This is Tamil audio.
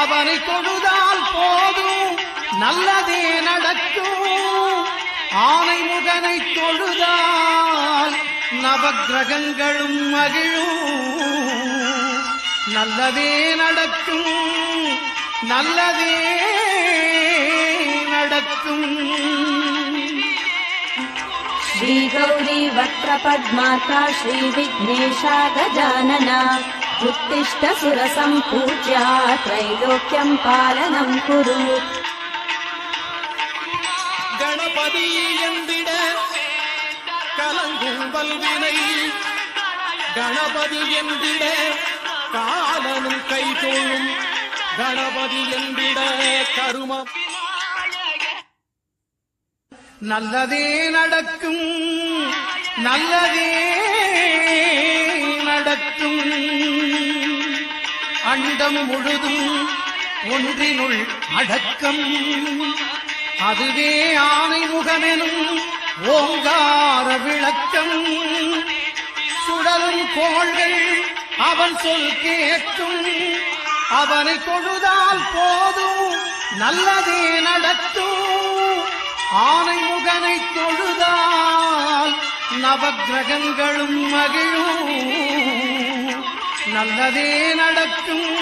அவனை தொழுதால் போதும் நல்லதே நடக்கும். ஆனை முகனை தொழுதால் நவக்கிரகங்களும் மகிழும். நல்லதே நடக்கும், நல்லதே நடக்கும். श्री गौरी वक्त्रपद्मार्का श्री विघ्नेशा गजानना उत्तिष्ठ सुरसम्पूज्या त्रैलोक्यं पालनं कुरु. गणपति एन्दिड कलंगुम वल्विनै, गणपति एन्दिड कालनुम कैतोळुम, गणपति एन्दिड करुमम. நல்லதே நடக்கும், நல்லதே நடக்கும். அண்டம் முழுதும் ஒன்றினுள் அடக்கம், அதுவே ஆனை முகமெனும் ஓங்கார விளக்கம். சுடலும் கோள்கள் அவன் சொல் கேட்கும், அவனை தொழுதால் போதும் நல்லதே நடக்கும். ஆனை முகனை தொழுதால் நவக்கிரகங்களும் மகிழும். நல்லதே நடக்கும்,